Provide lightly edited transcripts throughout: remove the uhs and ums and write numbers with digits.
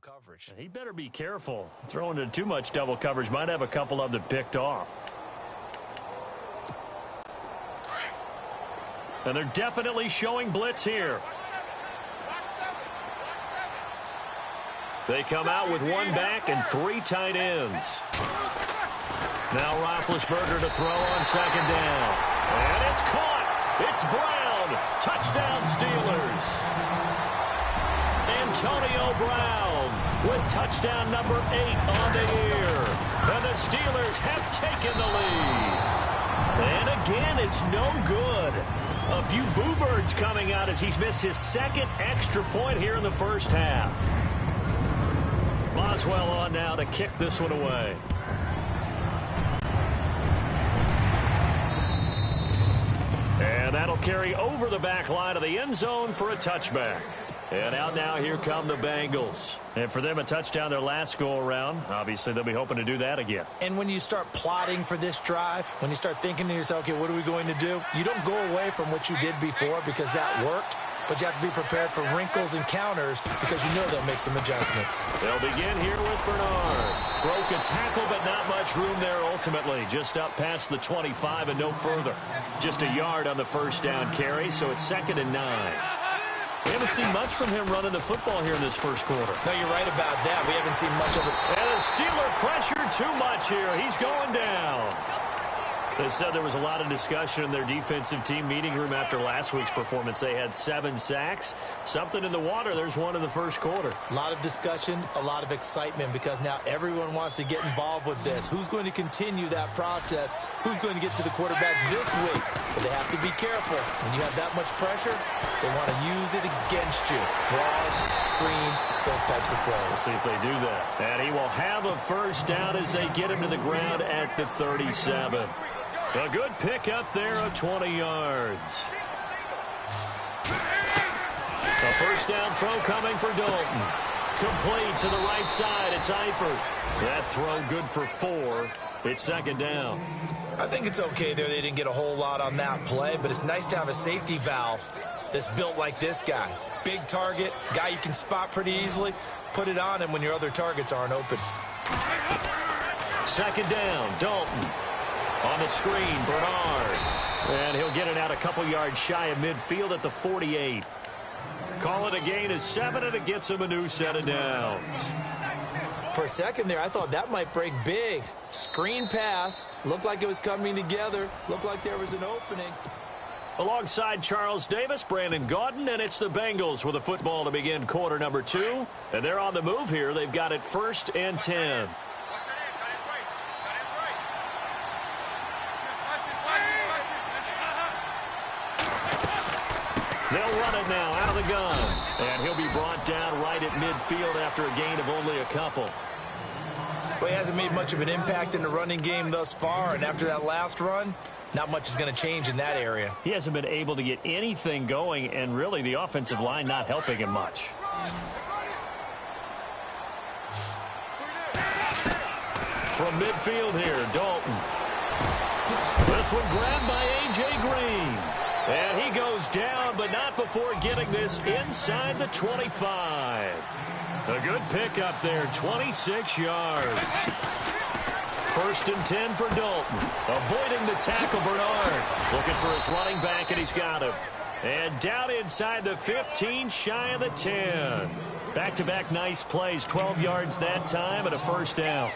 coverage. He better be careful. Throwing into too much double coverage might have a couple of them picked off. And they're definitely showing blitz here. They come out with one back and three tight ends. Now Roethlisberger to throw on second down. And it's caught. It's Brown. Touchdown Steelers. Antonio Brown with touchdown number 8 on the year. And the Steelers have taken the lead. And again, it's no good. A few boo birds coming out as he's missed his second extra point here in the first half. Boswell on now to kick this one away. And that'll carry over the back line of the end zone for a touchback. And out now, here come the Bengals. And for them, a touchdown their last go-around. Obviously, they'll be hoping to do that again. And when you start plotting for this drive, when you start thinking to yourself, okay, what are we going to do? You don't go away from what you did before because that worked. But you have to be prepared for wrinkles and counters because you know they'll make some adjustments. They'll begin here with Bernard. Broke a tackle, but not much room there ultimately. Just up past the 25 and no further. Just a yard on the first down carry, so it's 2nd and 9. We haven't seen much from him running the football here in this first quarter. No, you're right about that. We haven't seen much of it. And the Steeler pressured too much here. He's going down. They said there was a lot of discussion in their defensive team meeting room after last week's performance. They had 7 sacks. Something in the water. There's one in the first quarter. A lot of discussion, a lot of excitement because now everyone wants to get involved with this. Who's going to continue that process? Who's going to get to the quarterback this week? But they have to be careful. When you have that much pressure, they want to use it against you. Draws, screens, those types of plays. Let's see if they do that. And he will have a first down as they get him to the ground at the 37. A good pickup there of 20 yards. A first down throw coming for Dalton. Complete to the right side. It's Eifert. That throw good for 4. It's 2nd down. I think it's okay there. They didn't get a whole lot on that play, but it's nice to have a safety valve that's built like this guy. Big target, guy you can spot pretty easily. Put it on him when your other targets aren't open. 2nd down, Dalton. On the screen, Bernard. And he'll get it out a couple yards shy of midfield at the 48. Call it a gain of 7, and it gets him a new set of downs. For a second there, I thought that might break big. Screen pass. Looked like it was coming together. Looked like there was an opening. Alongside Charles Davis, Brandon Gaudin, and it's the Bengals with a football to begin quarter number 2. And they're on the move here. They've got it 1st and 10. They'll run it now out of the gun. And he'll be brought down right at midfield after a gain of only a couple. Well, he hasn't made much of an impact in the running game thus far, and after that last run, not much is going to change in that area. He hasn't been able to get anything going, and really the offensive line not helping him much. From midfield here, Dalton. This one grabbed by A.J. Green. And he goes down, but not before getting this inside the 25. A good pickup there, 26 yards. 1st and 10 for Dalton. Avoiding the tackle, Bernard. Looking for his running back, and he's got him. And down inside the 15, shy of the 10. Back-to-back nice plays, 12 yards that time, and a first down.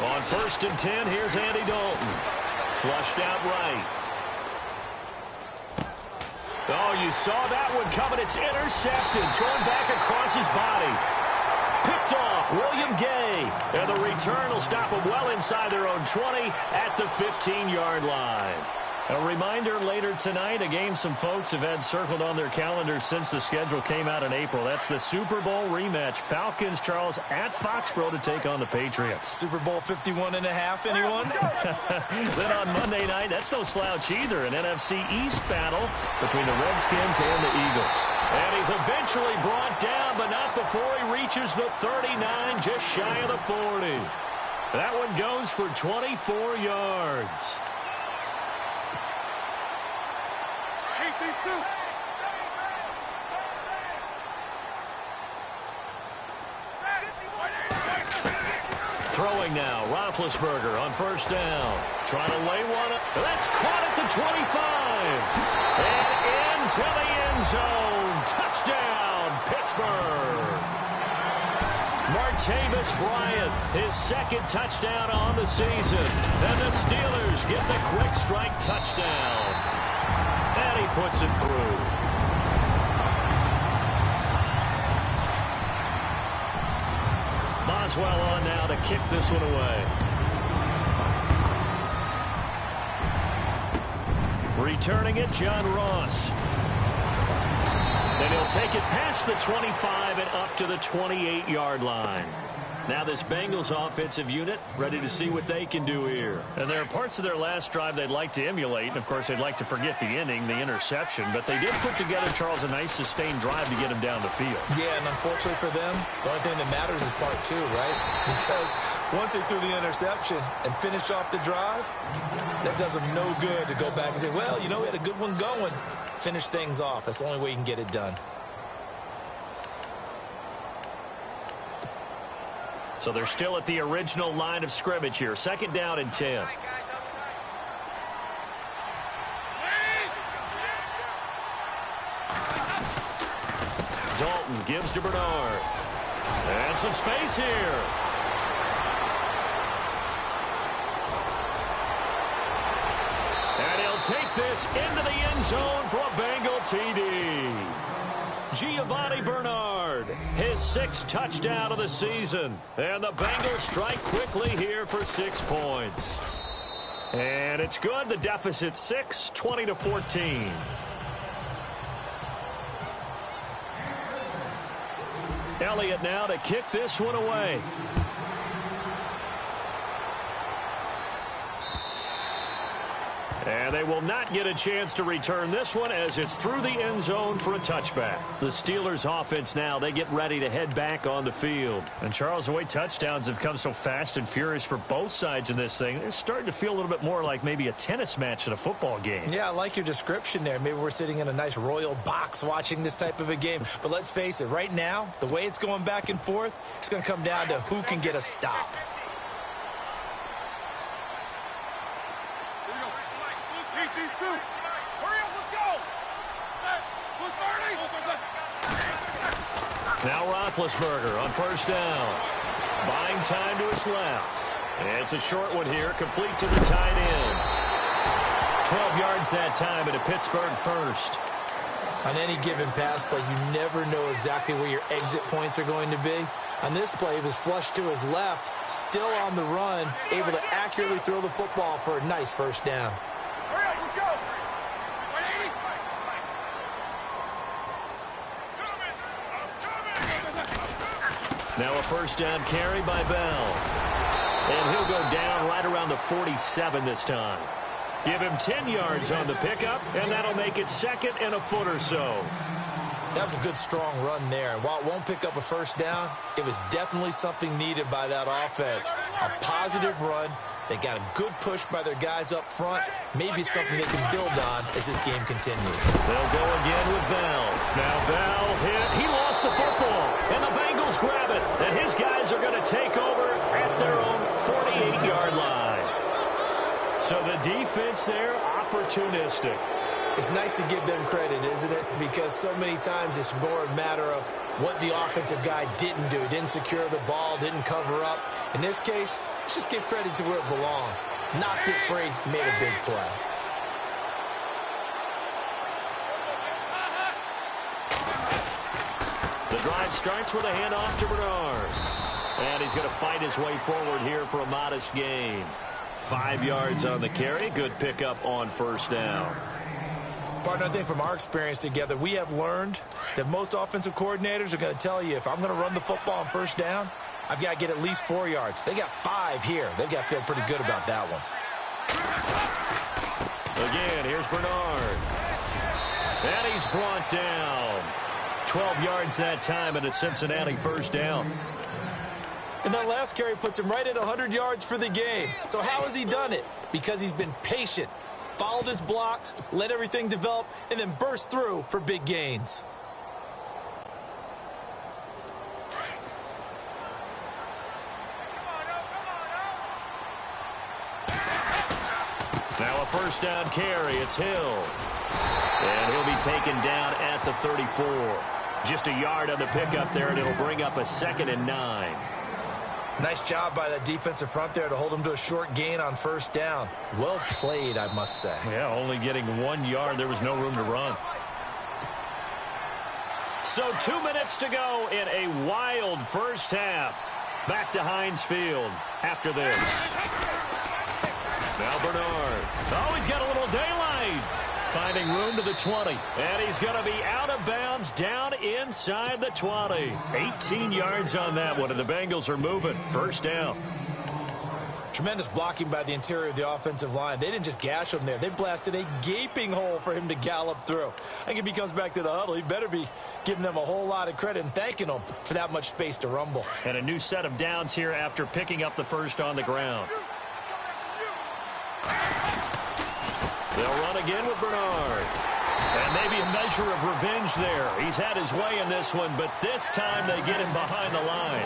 On 1st and 10, here's Andy Dalton. Flushed out right. Oh, you saw that one coming. It's intercepted. Thrown back across his body. Picked off William Gay. And the return will stop them well inside their own 20 at the 15-yard line. A reminder later tonight, a game some folks have had circled on their calendars since the schedule came out in April. That's the Super Bowl rematch. Falcons, Charles, at Foxborough to take on the Patriots. Super Bowl 51 and a half, anyone? Then on Monday night, that's no slouch either, an NFC East battle between the Redskins and the Eagles. And he's eventually brought down, but not before he reaches the 39, just shy of the 40. That one goes for 24 yards. Roethlisberger on first down. Trying to lay one up. That's caught at the 25. And into the end zone. Touchdown, Pittsburgh. Martavis Bryant, his second touchdown on the season. And the Steelers get the quick strike touchdown. And he puts it through. Boswell on now to kick this one away. Returning it, John Ross. And he'll take it past the 25 and up to the 28-yard line. Now this Bengals offensive unit ready to see what they can do here. And there are parts of their last drive they'd like to emulate. And, of course, they'd like to forget the inning, the interception. But they did put together, Charles, a nice sustained drive to get him down the field. Yeah, and unfortunately for them, the only thing that matters is part two, right? Because once they threw the interception and finished off the drive, that does them no good to go back and say, well, you know, we had a good one going. Finish things off. That's the only way you can get it done. So they're still at the original line of scrimmage here. Second down and 10. Dalton gives to Bernard. And some space here. And he'll take this into the end zone for a Bengal TD. Giovanni Bernard, his sixth touchdown of the season. And the Bengals strike quickly here for 6 points. And it's good. The deficit 6, 20-14. Elliott now to kick this one away. And they will not get a chance to return this one as it's through the end zone for a touchback. The Steelers offense now, they get ready to head back on the field. And Charles, the way touchdowns have come so fast and furious for both sides in this thing, it's starting to feel a little bit more like maybe a tennis match in a football game. Yeah, I like your description there. Maybe we're sitting in a nice royal box watching this type of a game. But let's face it, right now, the way it's going back and forth, it's going to come down to who can get a stop. Now Roethlisberger on first down. Buying time to his left. It's a short one here, complete to the tight end. 12 yards that time and a Pittsburgh first. On any given pass play, you never know exactly where your exit points are going to be. On this play, he was flushed to his left, still on the run, able to accurately throw the football for a nice first down. Now a first down carry by Bell. And he'll go down right around the 47 this time. Give him 10 yards on the pickup, and that'll make it second and a foot or so. That was a good, strong run there. And while it won't pick up a first down, it was definitely something needed by that offense. A positive run. They got a good push by their guys up front. Maybe something they can build on as this game continues. They'll go again with Bell. Now Bell hit. He lost the football. And the Bengals grab it. And his guys are going to take over at their own 48-yard line. So the defense there, opportunistic. It's nice to give them credit, isn't it? Because so many times it's more a matter of what the offensive guy didn't do. Didn't secure the ball, didn't cover up. In this case, let's just give credit to where it belongs. Knocked it free, made a big play. The drive starts with a handoff to Bernard. And he's going to fight his way forward here for a modest gain. 5 yards on the carry. Good pickup on first down. Partner, I think from our experience together, we have learned that most offensive coordinators are going to tell you, if I'm going to run the football on first down, I've got to get at least 4 yards. They got 5 here. They've got to feel pretty good about that one. Again, here's Bernard. And he's brought down. 12 yards that time and a Cincinnati first down. And that last carry puts him right at 100 yards for the game. So how has he done it? Because he's been patient, followed his blocks, let everything develop, and then burst through for big gains. Now a first down carry. It's Hill. And he'll be taken down at the 34. Just a yard on the pickup there, and it'll bring up a 2nd and 9. Nice job by that defensive front there to hold him to a short gain on first down. Well played, I must say. Yeah, only getting 1 yard. There was no room to run. So 2 minutes to go in a wild first half. Back to Heinz Field after this. Now Bernard. Oh, he's got a little daylight. Finding room to the 20. And he's going to be out of bounds down inside the 20. 18 yards on that one, and the Bengals are moving. First down. Tremendous blocking by the interior of the offensive line. They didn't just gash him there. They blasted a gaping hole for him to gallop through. I think if he comes back to the huddle, he better be giving them a whole lot of credit and thanking them for that much space to rumble. And a new set of downs here after picking up the first on the ground. They'll run again with Bernard. And maybe a measure of revenge there. He's had his way in this one, but this time they get him behind the line.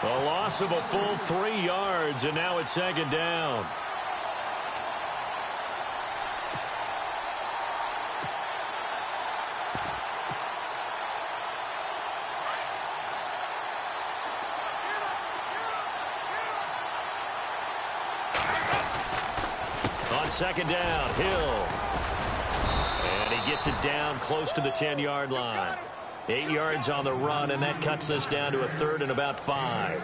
A loss of a full 3 yards, and now it's 2nd down. On 2nd down, Hill. And he gets it down close to the 10-yard line. 8 yards on the run, and that cuts us down to a 3rd and about 5.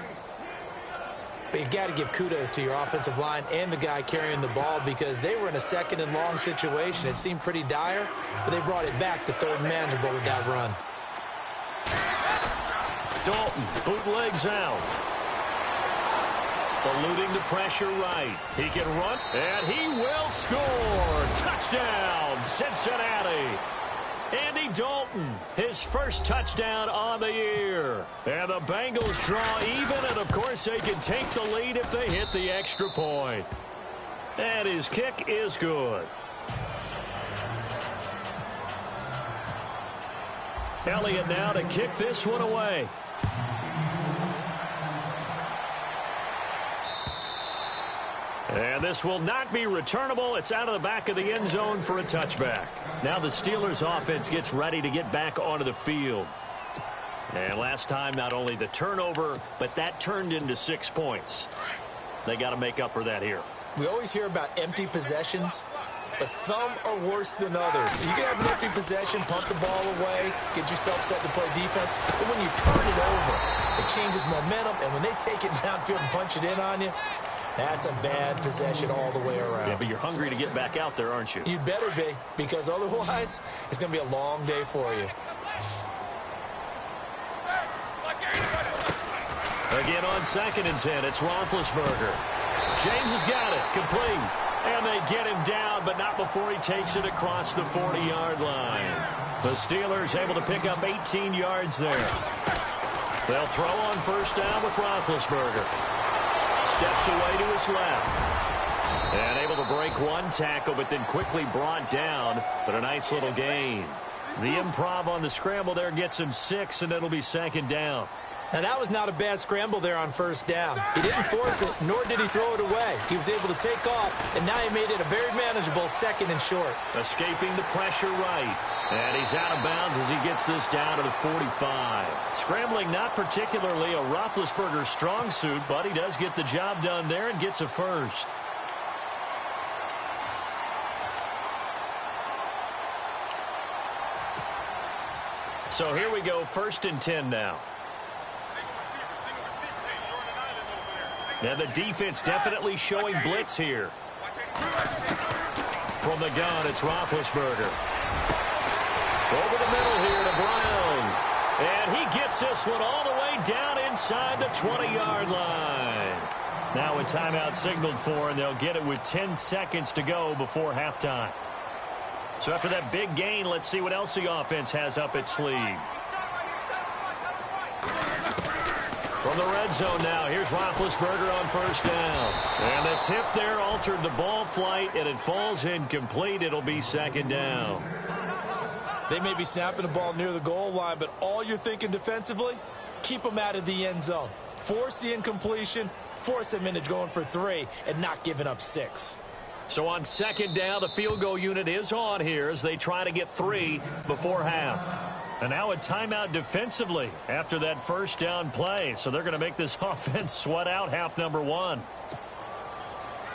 But you've got to give kudos to your offensive line and the guy carrying the ball because they were in a 2nd and long situation. It seemed pretty dire, but they brought it back to 3rd and manageable with that run. Dalton bootlegs out. Eluding the pressure right. He can run, and he will score. Touchdown, Cincinnati. Andy Dalton, his first touchdown on the year. And the Bengals draw even, and of course they can take the lead if they hit the extra point. And his kick is good. Elliott now to kick this one away. And this will not be returnable. It's out of the back of the end zone for a touchback. Now the Steelers offense gets ready to get back onto the field. And last time, not only the turnover, but that turned into 6 points. They got to make up for that here. We always hear about empty possessions, but some are worse than others. You can have an empty possession, punt the ball away, get yourself set to play defense, but when you turn it over, it changes momentum, and when they take it downfield and punch it in on you, that's a bad possession all the way around. Yeah, but you're hungry to get back out there, aren't you? You better be, because otherwise, it's going to be a long day for you. Again on 2nd and 10, it's Roethlisberger. James has got it, complete. And they get him down, but not before he takes it across the 40-yard line. The Steelers able to pick up 18 yards there. They'll throw on first down with Roethlisberger. Steps away to his left. And able to break one tackle, but then quickly brought down. But a nice little gain. The improv on the scramble there gets him 6, and it'll be 2nd down. Now, that was not a bad scramble there on first down. He didn't force it, nor did he throw it away. He was able to take off, and now he made it a very manageable 2nd and short. Escaping the pressure right. And he's out of bounds as he gets this down to the 45. Scrambling not particularly a Roethlisberger strong suit, but he does get the job done there and gets a first. So here we go, 1st and 10 now. And the defense definitely showing blitz here. From the gun, it's Roethlisberger. Over the middle here to Brown. And he gets this one all the way down inside the 20-yard line. Now a timeout signaled for, and they'll get it with 10 seconds to go before halftime. So after that big gain, let's see what else the offense has up its sleeve. From the red zone now, here's Roethlisberger on first down. And the tip there altered the ball flight, and it falls incomplete. It'll be 2nd down. They may be snapping the ball near the goal line, but all you're thinking defensively, keep them out of the end zone. Force the incompletion, force them into going for 3, and not giving up 6. So on second down, the field goal unit is on here as they try to get 3 before half. And now a timeout defensively after that first down play. So they're going to make this offense sweat out half number 1.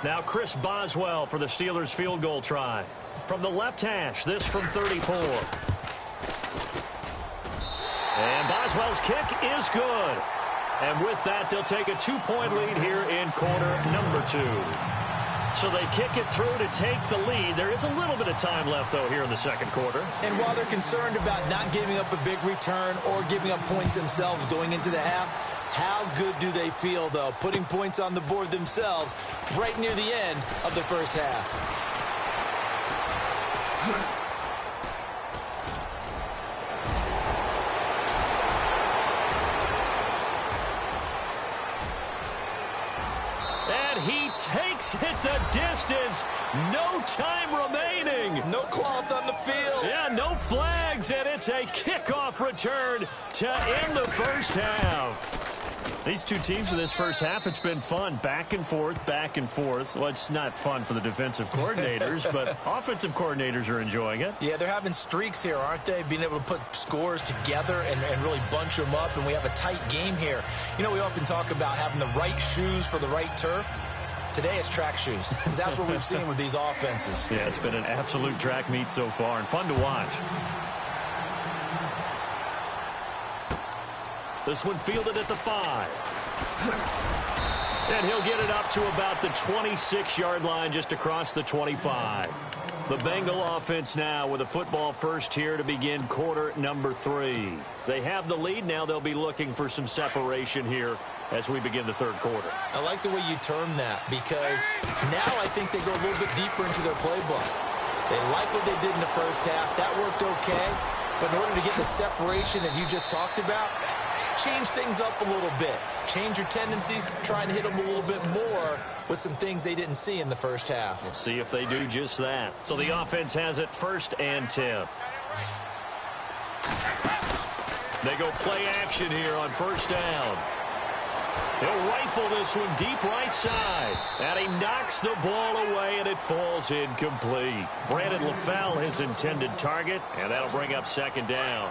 Now Chris Boswell for the Steelers field goal try. From the left hash, this from 34. And Boswell's kick is good. And with that, they'll take a 2-point lead here in quarter number 2. So they kick it through to take the lead. There is a little bit of time left, though, here in the second quarter. And while they're concerned about not giving up a big return or giving up points themselves going into the half, how good do they feel, though, putting points on the board themselves right near the end of the first half? He takes it the distance. No time remaining. No cloth on the field. Yeah, no flags, and it's a kickoff return to end the first half. These two teams in this first half, it's been fun. Back and forth, back and forth. Well, it's not fun for the defensive coordinators, but offensive coordinators are enjoying it. Yeah, they're having streaks here, aren't they? Being able to put scores together and really bunch them up, and we have a tight game here. You know, we often talk about having the right shoes for the right turf. Today it's track shoes. That's what we've seen with these offenses. Yeah, it's been an absolute track meet so far and fun to watch. This one fielded at the 5. And he'll get it up to about the 26-yard line just across the 25. The Bengal offense now with a football first here to begin quarter number 3. They have the lead. Now they'll be looking for some separation here as we begin the third quarter. I like the way you term that because now I think they go a little bit deeper into their playbook. They like what they did in the first half. That worked okay. But in order to get the separation that you just talked about, change things up a little bit. Change your tendencies, try and hit them a little bit more with some things they didn't see in the first half. We'll see if they do just that. So the offense has it 1st and 10. They go play action here on 1st down. He'll rifle this one deep right side. And he knocks the ball away, and it falls incomplete. Brandon LaFell, his intended target, and that'll bring up 2nd down.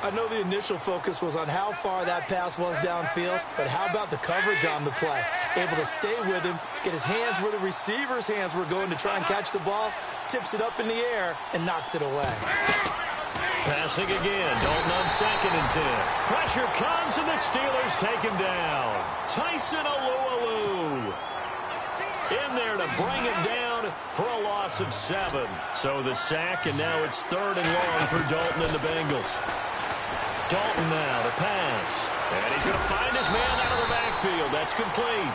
I know the initial focus was on how far that pass was downfield, but how about the coverage on the play? Able to stay with him, get his hands where the receiver's hands were going to try and catch the ball, tips it up in the air, and knocks it away. Passing again, Dalton on 2nd and 10. Pressure comes, and the Steelers take him down. Tyson Alualu in there to bring him down for a loss of 7. So the sack, and now it's 3rd and long for Dalton and the Bengals. Dalton now to pass. And he's going to find his man out of the backfield. That's complete.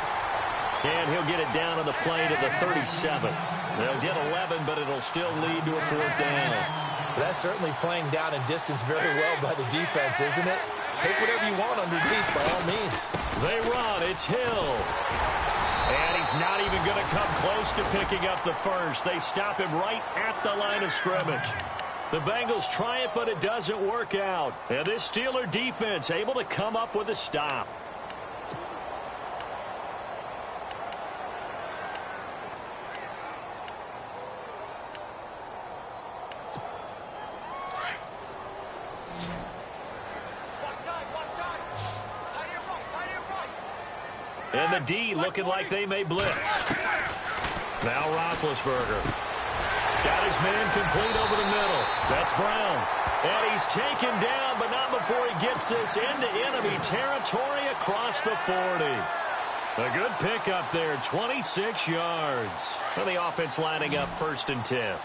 And he'll get it down on the play to the 37. They'll get 11, but it'll still lead to a 4th down. That's certainly playing down in distance very well by the defense, isn't it? Take whatever you want underneath by all means. They run. It's Hill. And he's not even going to come close to picking up the first. They stop him right at the line of scrimmage. The Bengals try it, but it doesn't work out. And this Steeler defense able to come up with a stop. And the D looking like they may blitz. Now Roethlisberger. Got his man complete over the middle. That's Brown. And he's taken down, but not before he gets this into enemy territory across the 40. A good pickup there, 26 yards. And the offense lining up 1st and 10.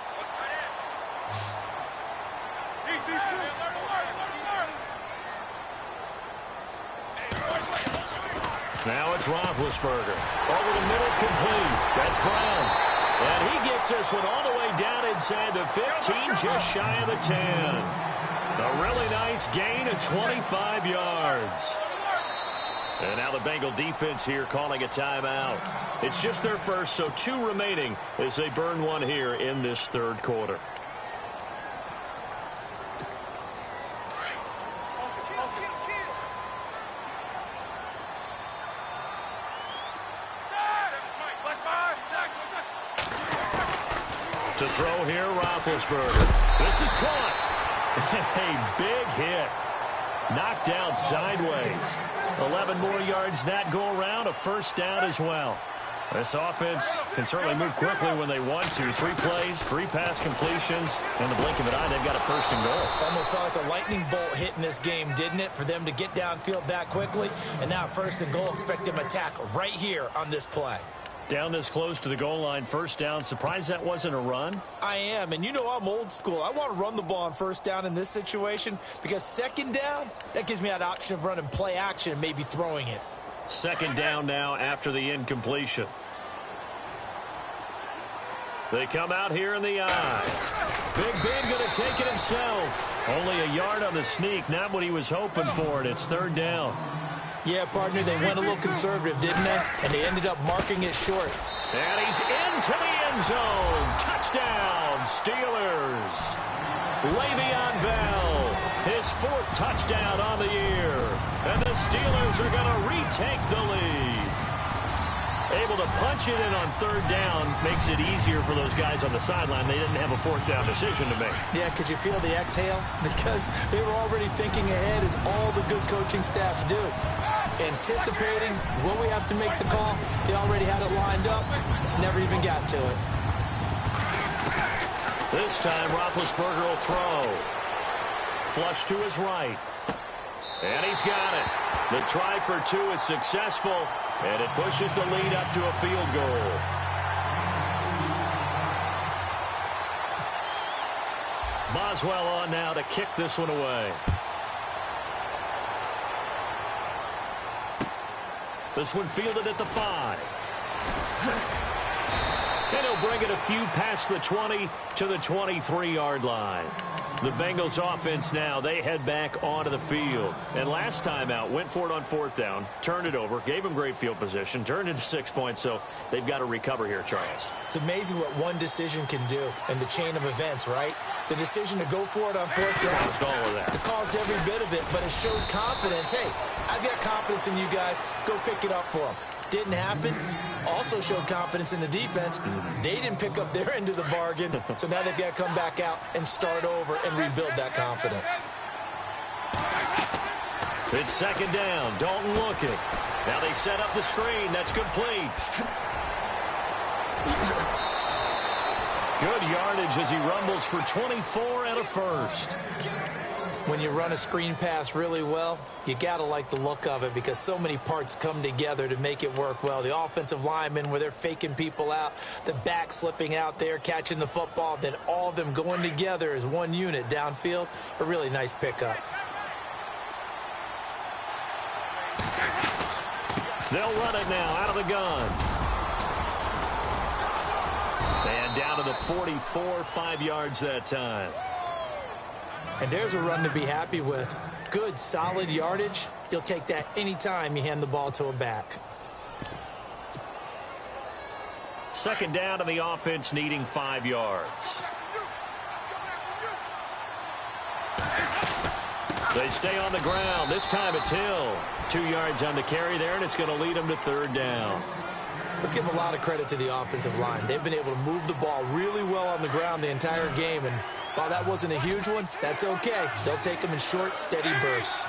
Now it's Roethlisberger. Over the middle, complete. That's Brown. And he gets this one all the way down inside the 15, just shy of the 10. A really nice gain of 25 yards. And now the Bengal defense here calling a timeout. It's just their first, so 2 remaining as they burn one here in this third quarter. To throw here, Roethlisberger. This is caught. A big hit. Knocked down sideways. 11 more yards that go around. A first down as well. This offense can certainly move quickly when they want to. 3 plays, 3 pass completions. In the blink of an eye, they've got a first and goal. Almost felt like a lightning bolt hit in this game, didn't it? For them to get downfield that quickly. And now first and goal, expect them to attack right here on this play. Down this close to the goal line, first down. Surprised that wasn't a run? I am, and you know I'm old school. I want to run the ball on first down in this situation because second down, that gives me that option of running play action and maybe throwing it. Second down now after the incompletion. They come out here in the eye. Big Ben going to take it himself. Only a yard on the sneak, not what he was hoping for, and it's third down. Yeah, partner, they went a little conservative, didn't they? And they ended up marking it short. And he's into the end zone. Touchdown, Steelers. Le'Veon Bell, his 4th touchdown on the year. And the Steelers are going to retake the lead. Able to punch it in on third down makes it easier for those guys on the sideline. They didn't have a 4th down decision to make. Yeah, could you feel the exhale? Because they were already thinking ahead, as all the good coaching staffs do. Anticipating, will we have to make the call? They already had it lined up, never even got to it. This time, Roethlisberger will throw. Flush to his right. And he's got it. The try for 2 is successful, and it pushes the lead up to a field goal. Boswell on now to kick this one away. This one fielded at the 5. And he'll bring it a few past the 20 to the 23-yard line. The Bengals offense now, they head back onto the field. And last time out, went for it on 4th down, turned it over, gave them great field position, turned into 6 points, so they've got to recover here, Charles. It's amazing what one decision can do in the chain of events, right? The decision to go for it on 4th down. Caused all of that. It caused every bit of it, but it showed confidence. Hey, I've got confidence in you guys. Go pick it up for them. Didn't happen. Also showed confidence in the defense. They didn't pick up their end of the bargain, so now they've got to come back out and start over and rebuild that confidence. It's second down. Dalton looking. Now they set up the screen. That's complete. Good yardage as he rumbles for 24 and a first. When you run a screen pass really well, you got to like the look of it because so many parts come together to make it work well. The offensive linemen, where they're faking people out, the back slipping out there, catching the football, then all of them going together as one unit downfield. A really nice pickup. They'll run it now out of the gun. And down to the 44, 5 yards that time. And there's a run to be happy with. Good, solid yardage. You'll take that anytime you hand the ball to a back. Second down to the offense needing 5 yards. They stay on the ground. This time it's Hill. 2 yards on the carry there, and it's going to lead them to third down. Let's give a lot of credit to the offensive line. They've been able to move the ball really well on the ground the entire game, and while that wasn't a huge one, that's okay. They'll take them in short, steady bursts.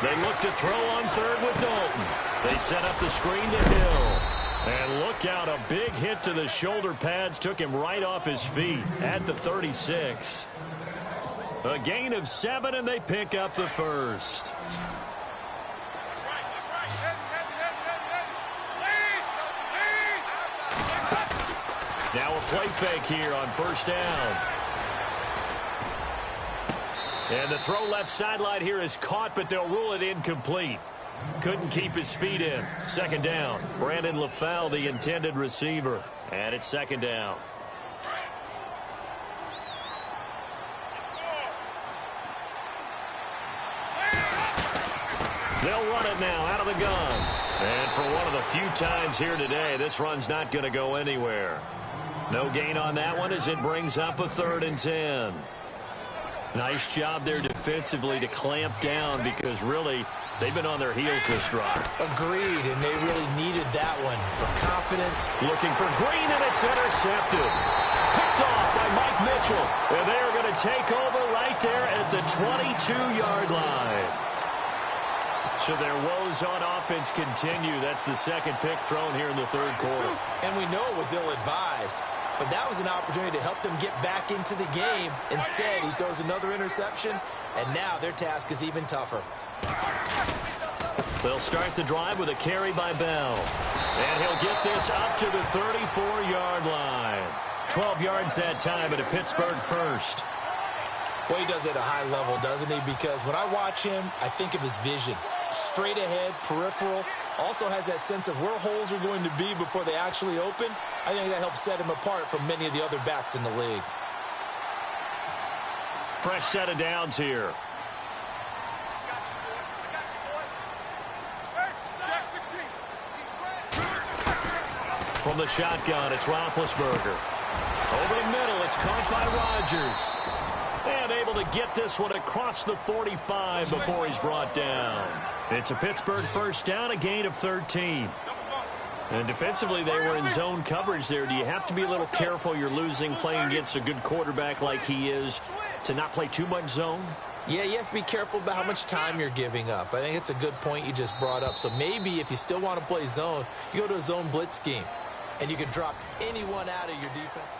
They look to throw on third with Dalton. They set up the screen to Hill. And look out, a big hit to the shoulder pads took him right off his feet at the 36. A gain of 7, and they pick up the first. Now a play fake here on first down. And the throw left sideline here is caught, but they'll rule it incomplete. Couldn't keep his feet in. Second down. Brandon LaFell, the intended receiver. And it's second down. They'll run it now out of the gun. And for one of the few times here today, this run's not going to go anywhere. No gain on that one as it brings up a 3rd and 10. Nice job there defensively to clamp down because really they've been on their heels this drive. Agreed, and they really needed that one for confidence. Looking for Green, and it's intercepted. take over right there at the 22-yard line. So their woes on offense continue. That's the second pick thrown here in the third quarter. And we know it was ill-advised, but that was an opportunity to help them get back into the game. Instead, he throws another interception, and now their task is even tougher. They'll start the drive with a carry by Bell. And he'll get this up to the 34-yard line. 12 yards that time at a Pittsburgh first. Well, he does it at a high level, doesn't he? Because when I watch him, I think of his vision. Straight ahead, peripheral. Also has that sense of where holes are going to be before they actually open. I think that helps set him apart from many of the other backs in the league. Fresh set of downs here. From the shotgun, it's Roethlisberger. Over the middle, it's caught by Rodgers. And able to get this one across the 45 before he's brought down. It's a Pittsburgh first down, a gain of 13. And defensively, they were in zone coverage there. Do you have to be a little careful you're losing playing against a good quarterback like he is to not play too much zone? Yeah, you have to be careful about how much time you're giving up. I think it's a good point you just brought up. So maybe if you still want to play zone, you go to a zone blitz scheme. And you can drop anyone out of your defense.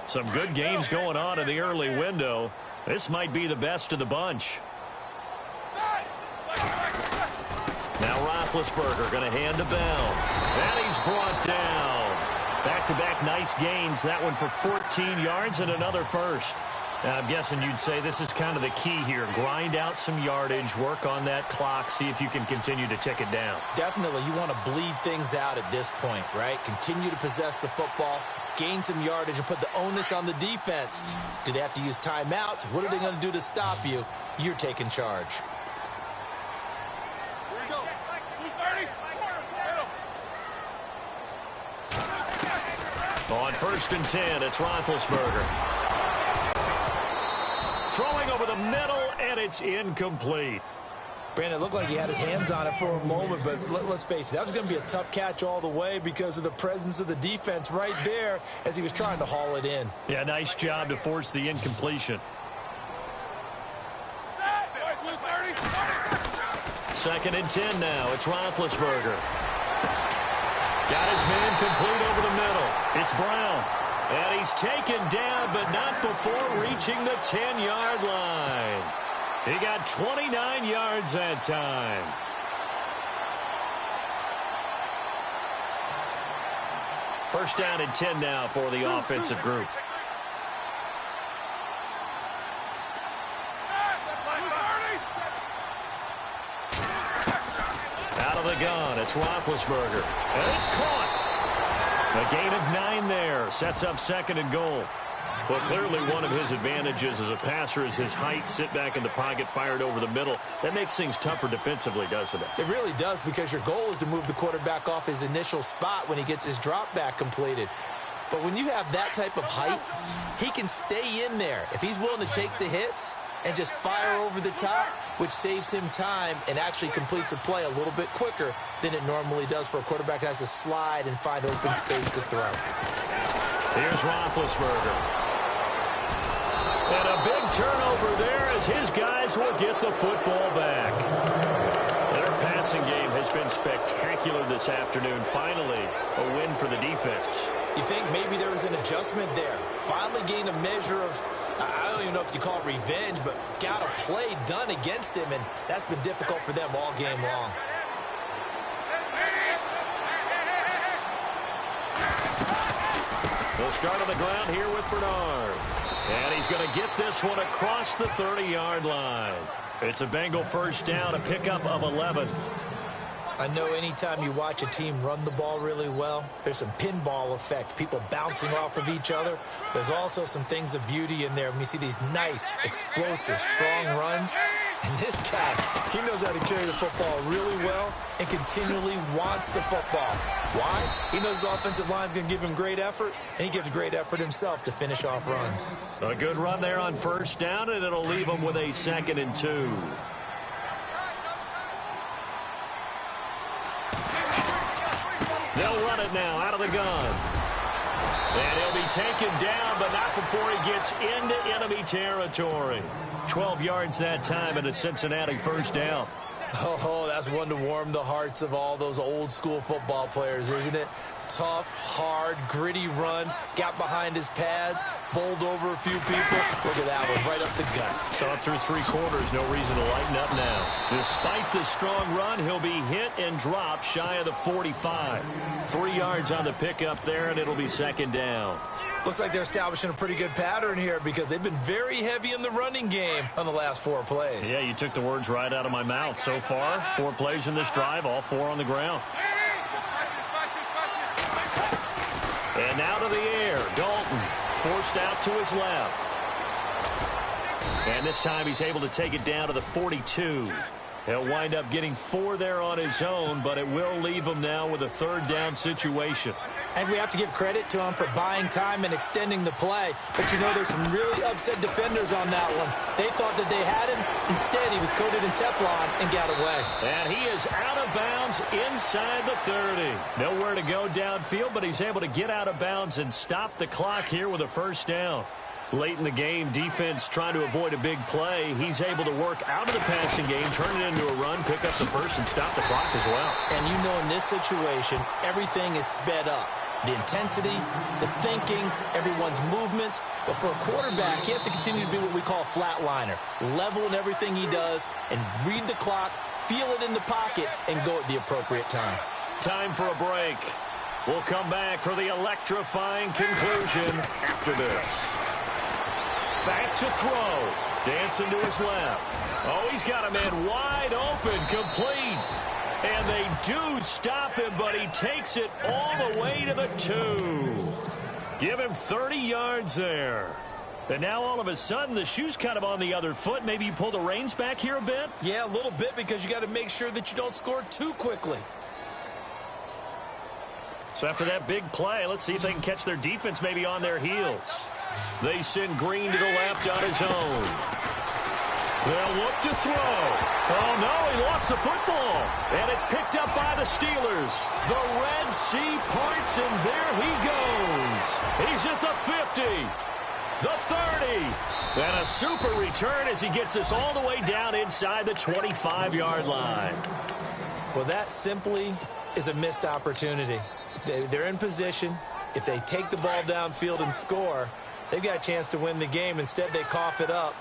Some good games going on in the early window. This might be the best of the bunch. Now Roethlisberger going to hand to Bell. And he's brought down. Back-to-back nice gains. That one for 14 yards and another first. Now, I'm guessing you'd say this is kind of the key here. Grind out some yardage, work on that clock, see if you can continue to tick it down. Definitely. You want to bleed things out at this point, right? Continue to possess the football, gain some yardage, and put the onus on the defense. Do they have to use timeouts? What are they going to do to stop you? You're taking charge. On 1st and 10, it's Roethlisberger. Throwing over the middle, and it's incomplete. Brandon, it looked like he had his hands on it for a moment, but let's face it, that was going to be a tough catch all the way because of the presence of the defense right there as he was trying to haul it in. Yeah, nice job to force the incompletion. 2nd and 10 now. It's Roethlisberger. Got his man complete over the middle. It's Brown. And he's taken down, but not before reaching the 10-yard line. He got 29 yards that time. First down and 10 now for the offensive group. Out of the gun, it's Roethlisberger. And it's caught. A gain of 9 there. Sets up 2nd and goal. Well, clearly one of his advantages as a passer is his height. Sit back in the pocket, fired over the middle. That makes things tougher defensively, doesn't it? It really does, because your goal is to move the quarterback off his initial spot when he gets his drop back completed. But when you have that type of height, he can stay in there. If he's willing to take the hits and just fire over the top, which saves him time and actually completes a play a little bit quicker than it normally does for a quarterback that has to slide and find open space to throw. Here's Roethlisberger. And a big turnover there as his guys will get the football back. Their passing game has been spectacular this afternoon. Finally, a win for the defense. You think maybe there was an adjustment there. Finally gained a measure of, I don't even know if you call it revenge, but got a play done against him, and that's been difficult for them all game long. They'll start on the ground here with Bernard. And he's going to get this one across the 30-yard line. It's a Bengal first down, a pickup of 11. I know anytime you watch a team run the ball really well, there's some pinball effect, people bouncing off of each other. There's also some things of beauty in there when you see these nice, explosive, strong runs. And this guy, he knows how to carry the football really well and continually wants the football. Why? He knows his offensive line's going to give him great effort, and he gives great effort himself to finish off runs. A good run there on first down, and it'll leave him with a 2nd and 2. run it now out of the gun. And he'll be taken down, but not before he gets into enemy territory. 12 yards that time and a Cincinnati first down. Oh, that's one to warm the hearts of all those old-school football players, isn't it? Tough, hard, gritty run, got behind his pads, bowled over a few people. Look at that one, right up the gut. Saw it through 3 quarters, no reason to lighten up now. Despite the strong run, he'll be hit and dropped shy of the 45. 3 yards on the pickup there, and it'll be second down. Looks like they're establishing a pretty good pattern here because they've been very heavy in the running game on the last 4 plays. Yeah, you took the words right out of my mouth. So far, 4 plays in this drive, all 4 on the ground. And now to the air. Dalton forced out to his left. And this time he's able to take it down to the 42. He'll wind up getting 4 there on his own, but it will leave him now with a third down situation. And we have to give credit to him for buying time and extending the play. But, you know, there's some really upset defenders on that one. They thought that they had him. Instead, he was coated in Teflon and got away. And he is out of bounds inside the 30. Nowhere to go downfield, but he's able to get out of bounds and stop the clock here with a first down. Late in the game, defense trying to avoid a big play. He's able to work out of the passing game, turn it into a run, pick up the first, and stop the clock as well. And you know in this situation, everything is sped up. The intensity, the thinking, everyone's movements. But for a quarterback, he has to continue to be what we call a flatliner. Level in everything he does and read the clock, feel it in the pocket, and go at the appropriate time. Time for a break. We'll come back for the electrifying conclusion after this. Back to throw. Dancing to his left. Oh, he's got a man wide open, complete. And they do stop him, but he takes it all the way to the 2. Give him 30 yards there. And now all of a sudden, the shoe's kind of on the other foot. Maybe you pull the reins back here a bit? Yeah, a little bit because you got to make sure that you don't score too quickly. So after that big play, let's see if they can catch their defense maybe on their heels. They send Green to the left on his own. They'll look to throw. Oh, no, he lost the football. And it's picked up by the Steelers. The Red Sea parts, and there he goes. He's at the 50, the 30, and a super return as he gets us all the way down inside the 25-yard line. Well, that simply is a missed opportunity. They're in position. If they take the ball downfield and score, they've got a chance to win the game. Instead, they cough it up.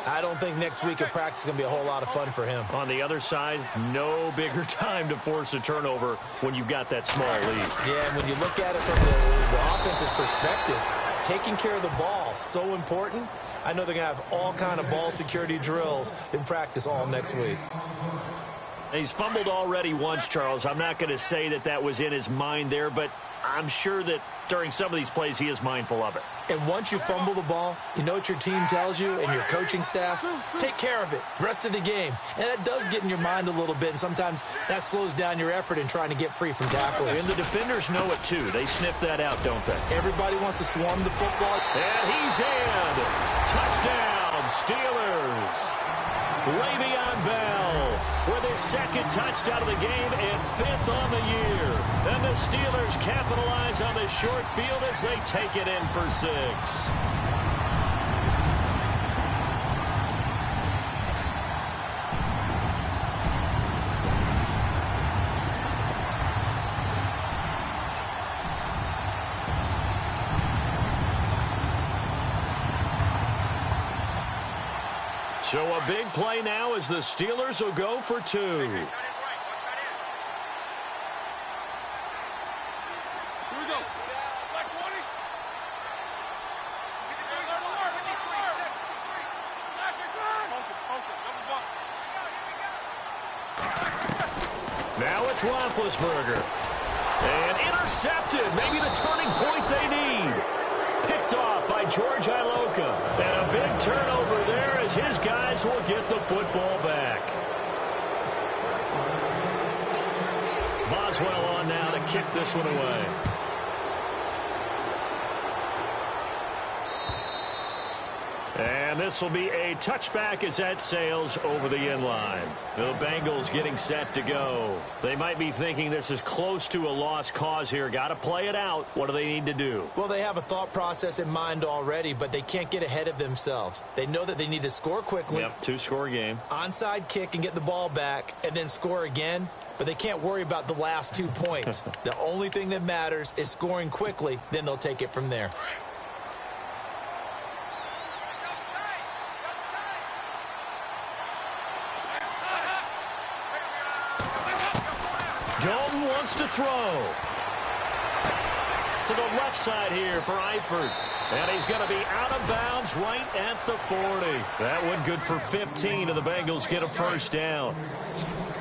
I don't think next week at practice is going to be a whole lot of fun for him. On the other side, no bigger time to force a turnover when you've got that small lead. Yeah, and when you look at it from the offense's perspective, taking care of the ball is so important. I know they're going to have all kind of ball security drills in practice all next week. He's fumbled already once, Charles. I'm not going to say that that was in his mind there, but I'm sure that during some of these plays he is mindful of it. And once you fumble the ball, you know what your team tells you and your coaching staff? Take care of it. Rest of the game. And that does get in your mind a little bit, and sometimes that slows down your effort in trying to get free from tackles. And the defenders know it, too. They sniff that out, don't they? Everybody wants to swarm the football. And he's in. Touchdown, Steelers. Le'Veon Bell with his second touchdown of the game and 5th on the year. And the Steelers capitalize on the short field as they take it in for 6. So a big play now as the Steelers will go for 2. Here we go. Black 20. Now it's Roethlisberger. And intercepted. Maybe the turning point they need. Picked off by George Iloka. And a big turnover there as his guys will get the football back. Boswell on now to kick this one away. And this will be a touchback as that sails over the inline. The Bengals getting set to go. They might be thinking this is close to a lost cause here. Got to play it out. What do they need to do? Well, they have a thought process in mind already, but they can't get ahead of themselves. They know that they need to score quickly. Yep, two-score game. Onside kick and get the ball back and then score again. But they can't worry about the last 2 points. The only thing that matters is scoring quickly. Then they'll take it from there. Dalton wants to throw. To the left side here for Eifert. And he's going to be out of bounds right at the 40. That one good for 15, and the Bengals get a first down.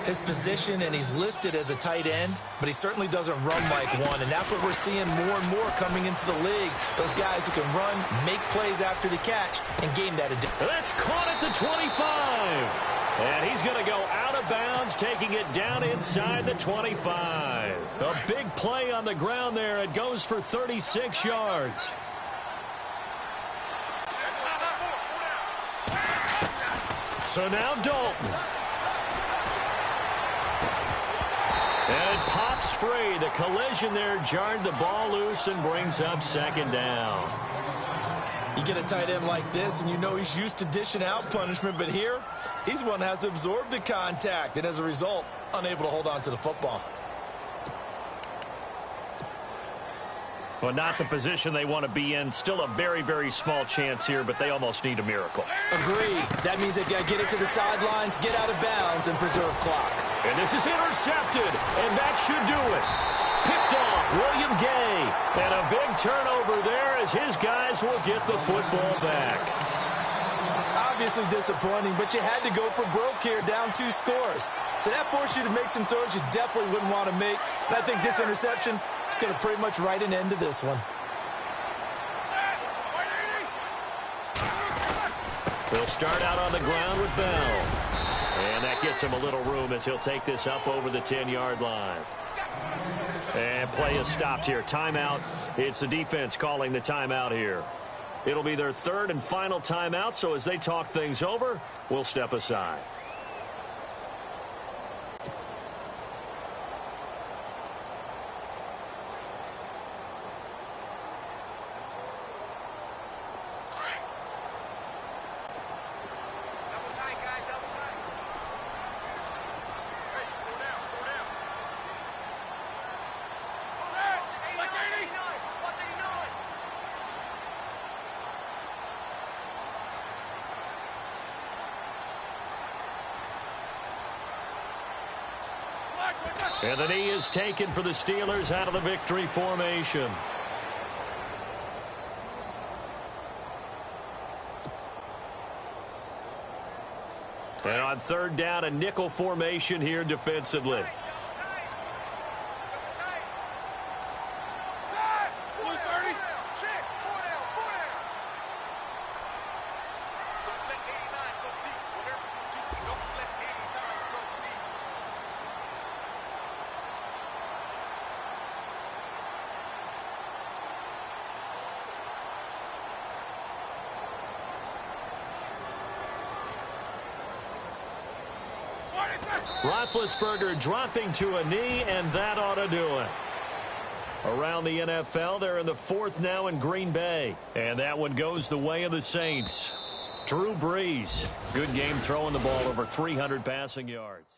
His position, and he's listed as a tight end, but he certainly doesn't run like one, and that's what we're seeing more and more coming into the league. Those guys who can run, make plays after the catch, and gain that advantage. That's caught at the 25. And he's going to go out of bounds, taking it down inside the 25. A big play on the ground there. It goes for 36 yards. So now Dalton. And it pops free. The collision there jarred the ball loose and brings up second down. You get a tight end like this, and you know he's used to dishing out punishment, but here, he's the one that has to absorb the contact, and as a result, unable to hold on to the football. Well, not the position they want to be in. Still a very, very small chance here, but they almost need a miracle. Agreed. That means they've got to get it to the sidelines, get out of bounds, and preserve clock. And this is intercepted, and that should do it. Picked off William Gay. And a big turnover there as his guys will get the football back. Obviously disappointing, but you had to go for broke here, down 2 scores. So that forced you to make some throws you definitely wouldn't want to make. And I think this interception is going to pretty much write an end to this one. They'll start out on the ground with Bell. And that gets him a little room as he'll take this up over the 10-yard line. And play is stopped here. Timeout. It's the defense calling the timeout here. It'll be their third and final timeout, so as they talk things over, we'll step aside. And the knee is taken for the Steelers out of the victory formation. And on third down, a nickel formation here defensively. Roethlisberger dropping to a knee, and that ought to do it. Around the NFL, they're in the 4th now in Green Bay. And that one goes the way of the Saints. Drew Brees, good game throwing the ball over 300 passing yards.